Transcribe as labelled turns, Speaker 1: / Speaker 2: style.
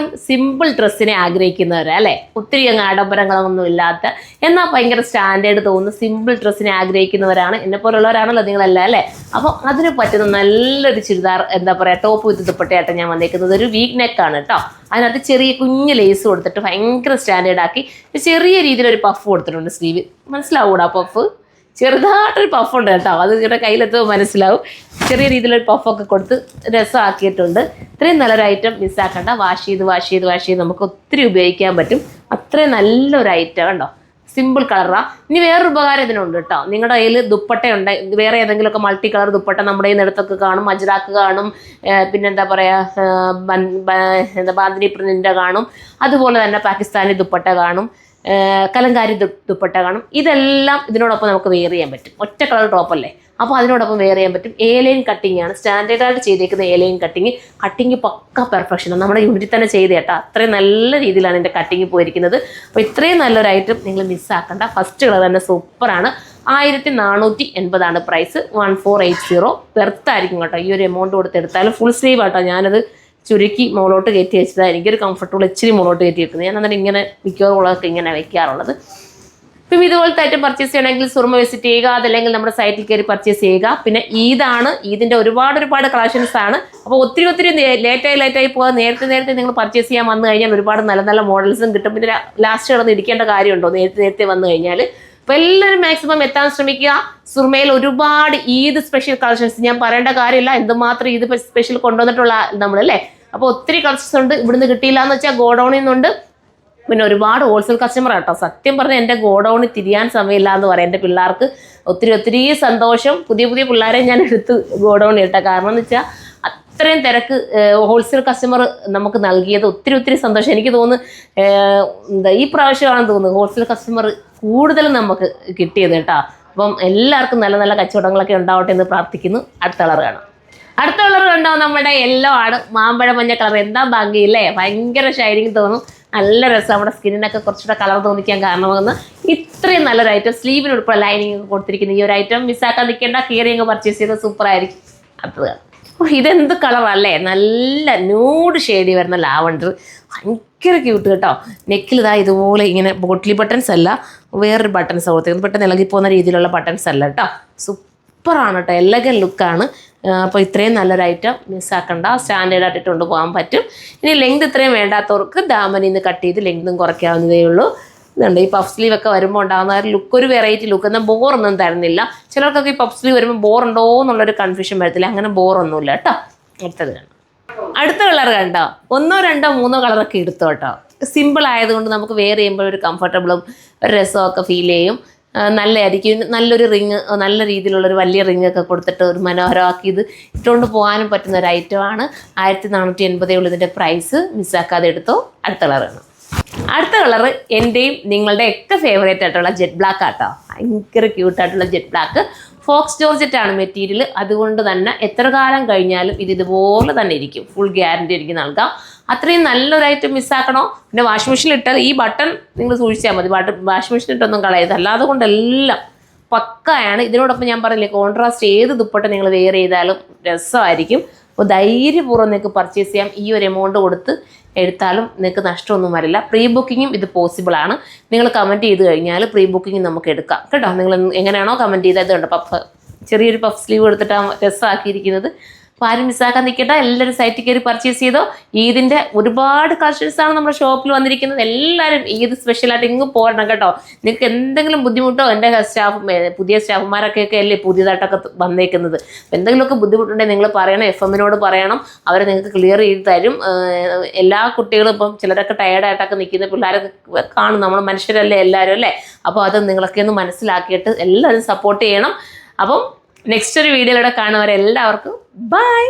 Speaker 1: എല്ലാവരും സിമ്പിൾ ഡ്രസ്സിനെ ആഗ്രഹിക്കുന്നവരാ അല്ലേ? ഒത്തിരി അങ്ങ് ആഡംബരങ്ങളൊന്നും ഇല്ലാത്ത എന്നാൽ ഭയങ്കര സ്റ്റാൻഡേർഡ് തോന്നുന്ന സിമ്പിൾ ഡ്രസ്സിനെ ആഗ്രഹിക്കുന്നവരാണ്. എന്നെ പോലുള്ളവരാണല്ലോ നിങ്ങളെല്ലാം അല്ലേ? അപ്പോൾ അതിന് പറ്റുന്ന നല്ലൊരു ചുരിദാർ എന്താ പറയുക ടോപ്പ് വിത്ത് ദുപ്പട്ടയായിട്ട് ഞാൻ വന്നേക്കുന്നത്. ഒരു വീക്ക് നെക്കാണ് കേട്ടോ. അതിനകത്ത് ചെറിയ കുഞ്ഞ് ലേസ് കൊടുത്തിട്ട് ഭയങ്കര സ്റ്റാൻഡേർഡ് ആക്കി ചെറിയ രീതിയിലൊരു പഫ് കൊടുത്തിട്ടുണ്ട്. സ്ലീവ് മനസ്സിലാവൂടാ പഫ്? ചെറുതായിട്ടൊരു പഫുണ്ട് കേട്ടോ. അത് ഇങ്ങനെ കയ്യിലെത്തുമ്പോൾ മനസ്സിലാവും. ചെറിയ രീതിയിലൊരു പഫൊക്കെ കൊടുത്ത് രസമാക്കിയിട്ടുണ്ട്. ഇത്രയും നല്ലൊരു ഐറ്റം മിസ്സാക്കണ്ട. വാഷ് ചെയ്ത് നമുക്ക് ഒത്തിരി ഉപയോഗിക്കാൻ പറ്റും. അത്രയും നല്ലൊരു ഐറ്റം കണ്ടോ. സിമ്പിൾ കളറാണ്. ഇനി വേറൊരു ഉപകാരം ഇതിനുണ്ട് കേട്ടോ. നിങ്ങളുടെ കയ്യിൽ ദുപ്പട്ടയുണ്ട്, വേറെ ഏതെങ്കിലുമൊക്കെ മൾട്ടി കളർ ദുപ്പട്ട നമ്മുടെ ഈ നിലത്തൊക്കെ കാണും. അജ്രാക്ക് കാണും, പിന്നെന്താ പറയുക ബാന്തിനി പ്രിന്റിൻ്റെ കാണും. അതുപോലെ തന്നെ പാകിസ്ഥാനി ദുപ്പട്ട കാണും, കലങ്കാരി ദുപ്പട്ട കാണും. ഇതെല്ലാം ഇതിനോടൊപ്പം നമുക്ക് വെയർ ചെയ്യാൻ പറ്റും. ഒറ്റ കളർ ടോപ്പല്ലേ, അപ്പോൾ അതിനോടൊപ്പം വെയർ ചെയ്യാൻ പറ്റും. എ-ലൈൻ കട്ടിങ് ആണ്, സ്റ്റാൻഡേർഡായിട്ട് ചെയ്തേക്കുന്ന എ-ലൈൻ കട്ടിങ് പക്ക പെർഫെക്ഷനാണ്. നമ്മുടെ യൂണിറ്റിൽ തന്നെ ചെയ്ത് കേട്ടോ. അത്രയും നല്ല രീതിയിലാണ് എൻ്റെ കട്ടിങ് പോയിരിക്കുന്നത്. അപ്പോൾ ഇത്രയും നല്ലൊരു ഐറ്റം നിങ്ങൾ മിസ്സാക്കണ്ട. ഫസ്റ്റ് കളർ തന്നെ സൂപ്പറാണ്. 1480 പ്രൈസ്. 1480 വെർത്തായിരിക്കും കേട്ടോ. ഈ ഒരു എമൗണ്ട് കൊടുത്തെടുത്താലും ഫുൾ സ്ലീവ് ആട്ടോ. ഞാനത് ചുരുക്കി മുകളോട്ട് കയറ്റി വെച്ചതാണ്. എനിക്കൊരു കംഫർട്ടബിൾ ഇച്ചിരി മുകളോട്ട് കയറ്റി വെക്കുന്നത്. ഞാൻ അന്നേരം ഇങ്ങനെ മിക്കവാറുള്ളതൊക്കെ ഇങ്ങനെ വെക്കാറുള്ളത്. ഇപ്പം ഇതുപോലത്തെ ഐറ്റം പർച്ചേസ് ചെയ്യണമെങ്കിൽ സുർമ വിസിറ്റ് ചെയ്യുക, അതല്ലെങ്കിൽ നമ്മുടെ സൈറ്റിൽ കയറി പർച്ചേസ് ചെയ്യുക. പിന്നെ ഈദിൻ്റെ ഒരുപാട് കളക്ഷൻസ് ആണ്. അപ്പോൾ ഒത്തിരി ലേറ്റായി പോകാതെ നേരത്തെ നിങ്ങൾ പർച്ചേസ് ചെയ്യാൻ വന്നു കഴിഞ്ഞാൽ ഒരുപാട് നല്ല മോഡൽസും കിട്ടും. പിന്നെ ലാസ്റ്റ് കിടന്ന് ഇരിക്കേണ്ട കാര്യമുണ്ടോ നേരത്തെ വന്നു കഴിഞ്ഞാൽ? അപ്പോൾ എല്ലാവരും മാക്സിമം എത്താൻ ശ്രമിക്കുക. സുർമയിൽ ഒരുപാട് ഈദ് സ്പെഷ്യൽ കളക്ഷൻസ് ഞാൻ പറയേണ്ട കാര്യമില്ല. എന്തുമാത്രം ഈദ് സ്പെഷ്യൽ കൊണ്ടുവന്നിട്ടുള്ള നമ്മളല്ലേ. അപ്പോൾ ഒത്തിരി കളക്ഷൻസ് ഉണ്ട്. ഇവിടുന്ന് കിട്ടിയില്ല എന്ന് വെച്ചാൽ ഗോഡൗണിൽ നിന്നുണ്ട്. പിന്നെ ഒരുപാട് ഹോൾസെയിൽ കസ്റ്റമർ കേട്ടോ. സത്യം പറഞ്ഞാൽ എൻ്റെ ഗോഡൗണിൽ തിരിയാൻ സമയമില്ല എന്ന് പറയാം. എൻ്റെ പിള്ളേർക്ക് ഒത്തിരി സന്തോഷം. പുതിയ പിള്ളേരെ ഞാൻ എടുത്ത് ഗോഡൗണിൽ ഇട്ട കാരണം എന്ന് വെച്ചാൽ അത്രയും തിരക്ക് ഹോൾസെയിൽ കസ്റ്റമർ നമുക്ക് നൽകിയത് ഒത്തിരി സന്തോഷം. എനിക്ക് തോന്നുന്നു ഈ പ്രാവശ്യമാണെന്ന് തോന്നുന്നു ഹോൾസെയിൽ കസ്റ്റമർ കൂടുതലും നമുക്ക് കിട്ടിയത് കേട്ടോ. അപ്പം എല്ലാവർക്കും നല്ല കച്ചവടങ്ങളൊക്കെ ഉണ്ടാവട്ടെ എന്ന് പ്രാർത്ഥിക്കുന്നു. അടുത്ത കളർ കണ്ടോ, നമ്മുടെ യെല്ലോ ആണ്. മാമ്പഴ മഞ്ഞ കളർ. എന്താ ഭംഗിയില്ലേ? ഭയങ്കര ഷൈനിങ് തോന്നും. നല്ല രസം. നമ്മുടെ സ്കിന്നിനൊക്കെ കുറച്ചുകൂടെ കളർ തോന്നിക്കാൻ കാരണമാകുന്ന ഇത്രയും നല്ലൊരു ഐറ്റം. സ്ലീവിന് ഉൾപ്പെടെ ലൈനിങ് കൊടുത്തിരിക്കുന്ന ഈ ഒരു ഐറ്റം മിസ്സാക്കാൻ നിൽക്കേണ്ട. കീറിയങ്ങ് പർച്ചേസ് ചെയ്ത് സൂപ്പറായിരിക്കും. അടുത്തത് ഇതെന്ത് കളറല്ലേ? നല്ല ന്യൂഡ് ഷെയ്ഡി വരുന്ന ലാവണ്ടർ. ഭയങ്കര ക്യൂട്ട് കേട്ടോ. നെക്കിൽ ഇതുപോലെ ഇങ്ങനെ ബോട്ടിലി ബട്ടൺസ് അല്ല, വേറൊരു ബട്ടൺസ് കൊടുത്തിരിക്കുന്നത്. പെട്ടെന്ന് ഇളകി പോകുന്ന രീതിയിലുള്ള ബട്ടൺസ് അല്ല കേട്ടോ. സൂപ്പറാണ് കേട്ടോ. എലഗൻ ലുക്കാണ്. അപ്പോൾ ഇത്രയും നല്ലൊരു ഐറ്റം മിസ്സാക്കണ്ട. സ്റ്റാൻഡേർഡായിട്ട് ഇട്ടുകൊണ്ട് പോകാൻ പറ്റും. ഇനി ലെങ്ത് ഇത്രയും വേണ്ടാത്തവർക്ക് ദാമനിൽ നിന്ന് കട്ട് ചെയ്ത് ലെങ്തും കുറയ്ക്കാവുന്നതേ ഉള്ളൂ. ഇതുണ്ട് ഈ പഫ് സ്ലീവ് ഒക്കെ വരുമ്പോൾ ഉണ്ടാകുന്ന ലുക്ക്, ഒരു വെറൈറ്റി ലുക്ക്. എന്നാൽ ബോറൊന്നും തരുന്നില്ല. ചിലർക്കൊക്കെ ഈ പഫ് സ്ലീവ് വരുമ്പോൾ ബോറുണ്ടോ എന്നുള്ളൊരു കൺഫ്യൂഷൻ വരത്തില്ല. അങ്ങനെ ബോറൊന്നുമില്ല കേട്ടോ. അടുത്ത കളർ കണ്ടോ. 1, 2, 3 കളറൊക്കെ എടുത്തോ കേട്ടോ. സിമ്പിൾ ആയതുകൊണ്ട് നമുക്ക് വെയർ ചെയ്യുമ്പോൾ ഒരു കംഫർട്ടബിളും ഒരു രസമൊക്കെ ഫീൽ ചെയ്യും. നല്ലതായിരിക്കും. നല്ലൊരു റിങ്, നല്ല രീതിയിലുള്ളൊരു വലിയ റിങ് ഒക്കെ കൊടുത്തിട്ട് ഒരു മനോഹരമാക്കി ഇത് ഇട്ടുകൊണ്ട് പോകാനും പറ്റുന്ന ഒരു ഐറ്റമാണ്. 1480 ഉള്ളൂ ഇതിൻ്റെ പ്രൈസ്. മിസ്സാക്കാതെ എടുത്തോ. അടുത്ത കളറ് എൻ്റെയും നിങ്ങളുടെ ഒക്കെ ഫേവറേറ്റ് ആയിട്ടുള്ള ജെറ്റ് ബ്ലാക്ക് ആട്ടോ. ഭയങ്കര ക്യൂട്ടായിട്ടുള്ള ജെറ്റ് ബ്ലാക്ക്. ഫോക്സ് ജോർജറ്റാണ് മെറ്റീരിയൽ. അതുകൊണ്ട് തന്നെ എത്ര കാലം കഴിഞ്ഞാലും ഇതുപോലെ തന്നെ ഇരിക്കും. ഫുൾ ഗ്യാരണ്ടി എനിക്ക് നൽകാം. അത്രയും നല്ലൊരു ഐറ്റം മിസ്സാക്കണോ? പിന്നെ വാഷിംഗ് മെഷീനിൽ ഇട്ടാൽ ഈ ബട്ടൺ നിങ്ങൾ സൂക്ഷിച്ചാൽ മതി. വാഷിംഗ് മെഷീനിൽ ഇട്ടൊന്നും കളയരുത്. അല്ലാതെ കൊണ്ടെല്ലാം പക്കയാണ്. ഇതിനോടൊപ്പം ഞാൻ പറഞ്ഞില്ലേ, കോൺട്രാസ്റ്റ് ഏത് ദുപ്പട്ട നിങ്ങൾ വെയർ ചെയ്താലും രസമായിരിക്കും. അപ്പോൾ ധൈര്യപൂർവ്വം നിങ്ങൾക്ക് പർച്ചേസ് ചെയ്യാം. ഈ ഒരു എമൗണ്ട് കൊടുത്ത് എടുത്താലും നിങ്ങൾക്ക് നഷ്ടമൊന്നും വരില്ല. പ്രീ ബുക്കിങ്ങും ഇത് പോസിബിളാണ്. നിങ്ങൾ കമൻറ്റ് ചെയ്ത് കഴിഞ്ഞാൽ പ്രീ ബുക്കിംഗ് നമുക്ക് എടുക്കാം കേട്ടോ. നിങ്ങൾ എങ്ങനെയാണോ കമൻറ്റ് ചെയ്തത് കണ്ടോ. ചെറിയൊരു പഫ് സ്ലീവ് എടുത്തിട്ടാണ് രസമാക്കിയിരിക്കുന്നത്. അപ്പോൾ ആരും മിസ്സാക്കാൻ നിൽക്കട്ടെ. എല്ലാവരും സൈറ്റിൽ കയറി പർച്ചേസ് ചെയ്തോ. ഈദിൻ്റെ ഒരുപാട് കളക്ഷൻസാണ് നമ്മുടെ ഷോപ്പിൽ വന്നിരിക്കുന്നത്. എല്ലാവരും ഈദ് സ്പെഷ്യലായിട്ട് ഇങ്ങ് പോരണം കേട്ടോ. നിങ്ങൾക്ക് എന്തെങ്കിലും ബുദ്ധിമുട്ടോ, എൻ്റെ പുതിയ സ്റ്റാഫുമാരൊക്കെ അല്ലേ പുതിയതായിട്ടൊക്കെ വന്നേക്കുന്നത്. എന്തെങ്കിലുമൊക്കെ ബുദ്ധിമുട്ടുണ്ടെങ്കിൽ നിങ്ങൾ പറയണം, FM-നോട് പറയണം. അവർ നിങ്ങൾക്ക് ക്ലിയർ ചെയ്ത് തരും. എല്ലാ കുട്ടികളും ഇപ്പം ചിലരൊക്കെ ടയേർഡായിട്ടൊക്കെ നിൽക്കുന്ന പിള്ളേരൊക്കെ കാണും. നമ്മൾ മനുഷ്യരല്ലേ എല്ലാവരും അല്ലേ. അപ്പോൾ അത് നിങ്ങളൊക്കെ ഒന്ന് മനസ്സിലാക്കിയിട്ട് എല്ലാവരും സപ്പോർട്ട് ചെയ്യണം. അപ്പം നെക്സ്റ്റ് ഒരു വീഡിയോയിലൂടെ കാണുന്നവരെല്ലാവർക്കും ബൈ.